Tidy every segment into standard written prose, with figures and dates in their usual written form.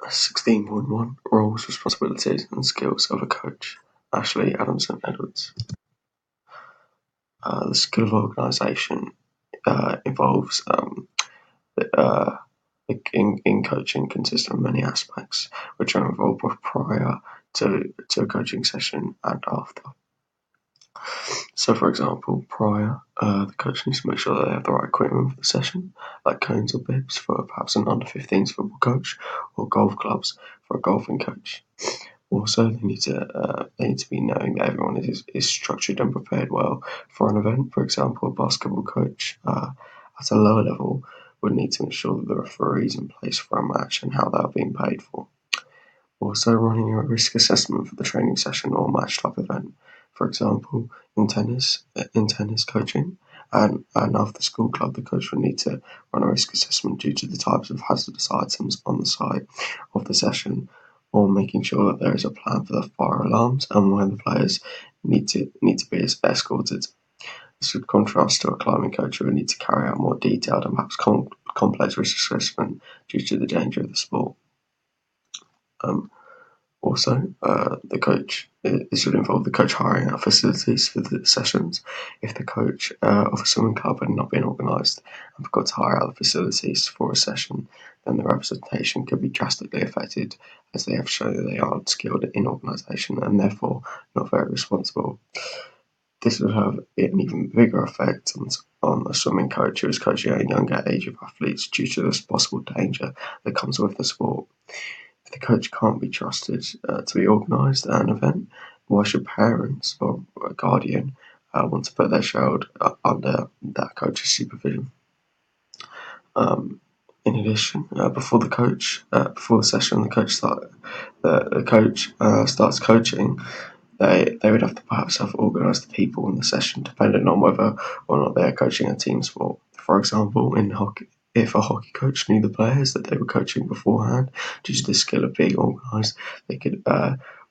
16.1 Roles, Responsibilities and Skills of a Coach. Ashley Adamson-Edwards. The skill of organisation involves uh, in coaching consists of many aspects which are involved both prior to a coaching session and after. So, for example, prior, the coach needs to make sure that they have the right equipment for the session, like cones or bibs for perhaps an under-15s football coach, or golf clubs for a golfing coach. Also, they need to be knowing that everyone is structured and prepared well for an event. For example, a basketball coach at a lower level would need to ensure that the referee is in place for a match and how they are being paid for. Also, running a risk assessment for the training session or match type event. For example, in tennis coaching and after school club, the coach would need to run a risk assessment due to the types of hazardous items on the site of the session, or making sure that there is a plan for the fire alarms and when the players need to be escorted. This would contrast to a climbing coach who would need to carry out more detailed and perhaps complex risk assessment due to the danger of the sport. Also, the coach, this would involve the coach hiring out facilities for the sessions. If the coach of a swimming club had not been organised and forgot to hire out the facilities for a session, then the representation could be drastically affected, as they have shown that they aren't skilled in organisation and therefore not very responsible. This would have an even bigger effect on a swimming coach who is coaching a younger age of athletes due to the possible danger that comes with the sport. If the coach can't be trusted to be organised at an event, why should parents or a guardian want to put their child under that coach's supervision? In addition, before the session, the coach starts coaching. They would have to perhaps have organised the people in the session, depending on whether or not they are coaching a team sport. For example, in hockey, if a hockey coach knew the players that they were coaching beforehand, due to the skill of being organised, they could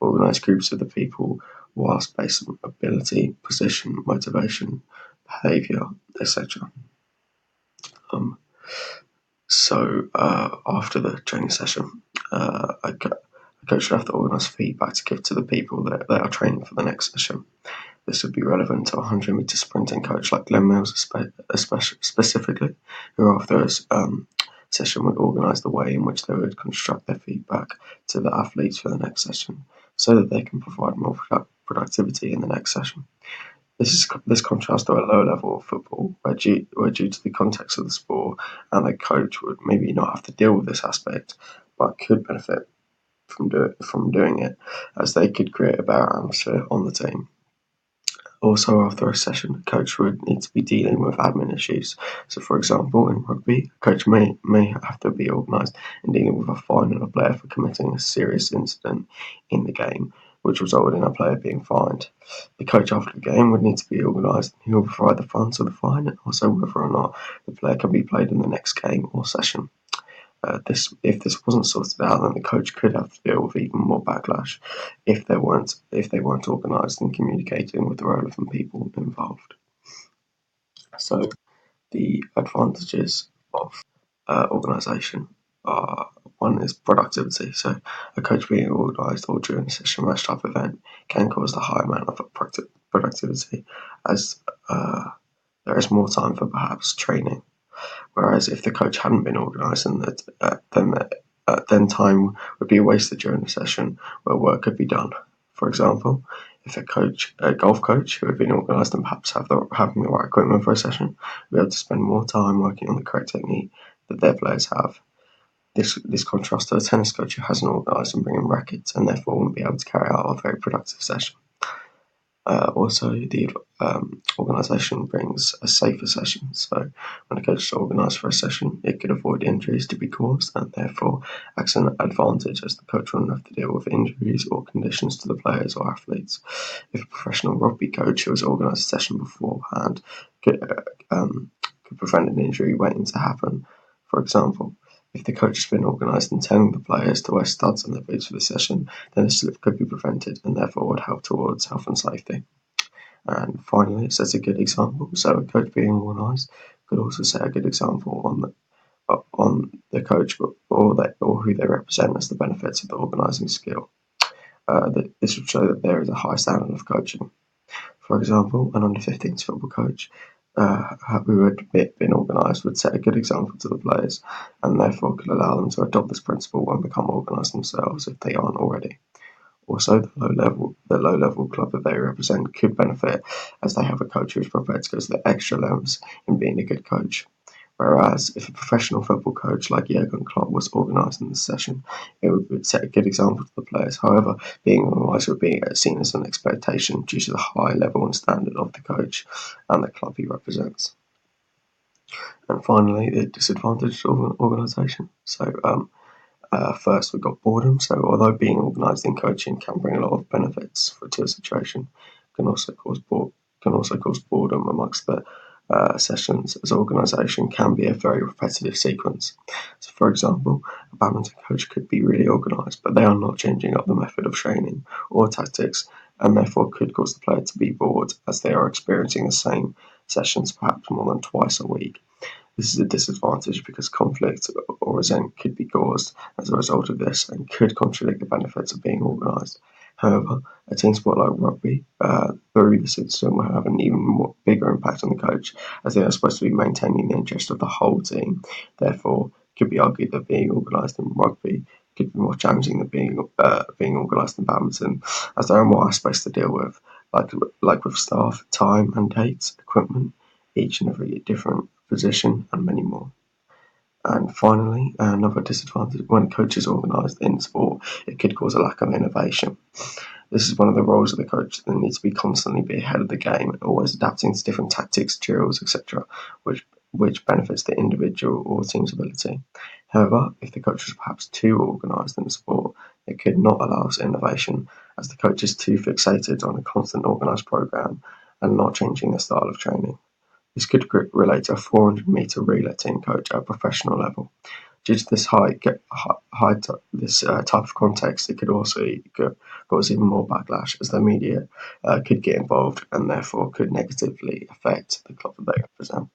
organise groups of the people whilst based on ability, position, motivation, behaviour, etc. After the training session, a coach should have to organise feedback to give to the people that they are training for the next session. This would be relevant to a 100-metre sprinting coach like Glenn Mills specifically, who after his session would organise the way in which they would construct their feedback to the athletes for the next session, so that they can provide more productivity in the next session. This contrasts to a lower level of football, where due to the context of the sport, and the coach would maybe not have to deal with this aspect, but could benefit from doing it, as they could create a better atmosphere on the team. Also, after a session, the coach would need to be dealing with admin issues. So, for example, in rugby, a coach may have to be organised in dealing with a fine on a player for committing a serious incident in the game, which resulted in a player being fined. The coach after the game would need to be organised, and he will provide the funds of the fine and also whether or not the player can be played in the next game or session. If this wasn't sorted out, then the coach could have to deal with even more backlash if they weren't organised and communicating with the relevant people involved. So the advantages of organisation are: one is productivity. So a coach being organised or during a session match type event can cause a high amount of productivity, as there is more time for perhaps training. Whereas if the coach hadn't been organised, then time would be wasted during the session where work could be done. For example, if a golf coach who had been organised and perhaps having the right equipment for a session, would be able to spend more time working on the correct technique that their players have. This contrasts to a tennis coach who hasn't organised and bringing rackets and therefore wouldn't be able to carry out a very productive session. Also, the organisation brings a safer session. So, when a coach is organised for a session, it could avoid injuries to be caused and therefore acts an advantage, as the coach won't have to deal with injuries or conditions to the players or athletes. If a professional rugby coach who has organised a session beforehand could prevent an injury waiting to happen. For example, if the coach has been organised and telling the players to wear studs on their boots for the session, then a slip could be prevented and therefore would help towards health and safety. And finally, it sets a good example. So a coach being organised could also set a good example on the coach or or who they represent as the benefits of the organising skill. This would show that there is a high standard of coaching. For example, an under-15s football coach who had been organised would set a good example to the players, and therefore could allow them to adopt this principle and become organised themselves if they aren't already. Also, the low level club that they represent could benefit, as they have a coach who is prepared to go to the extra lengths in being a good coach. Whereas, if a professional football coach like Jurgen Klopp was organised in this session, it would set a good example to the players. However, being organised would be seen as an expectation due to the high level and standard of the coach and the club he represents. And finally, the disadvantage of an organisation. First, we've got boredom. So, although being organised in coaching can bring a lot of benefits to a situation, can also cause boredom amongst the sessions, as organisation can be a very repetitive sequence. So, for example, a badminton coach could be really organised, but they are not changing up the method of training or tactics, and therefore could cause the player to be bored, as they are experiencing the same sessions perhaps more than twice a week. This is a disadvantage because conflict or resentment could be caused as a result of this and could contradict the benefits of being organised. However, a team sport like rugby, through the system, will have an even bigger impact on the coach, as they are supposed to be maintaining the interest of the whole team. Therefore, it could be argued that being organised in rugby could be more challenging than being organised in badminton, as there are more aspects to deal with, like with staff, time and dates, equipment, each and every different position, and many more. And finally, another disadvantage: when a coach is organised in sport, it could cause a lack of innovation. This is one of the roles of the coach that needs to be constantly be ahead of the game, always adapting to different tactics, drills, etc., which benefits the individual or team's ability. However, if the coach is perhaps too organised in the sport, it could not allow us innovation, as the coach is too fixated on a constant organised programme and not changing their style of training. This could relate to a 400-metre relay team coach at a professional level. Due to this type of context, it could also cause even more backlash, as the media could get involved and therefore could negatively affect the club that they represent.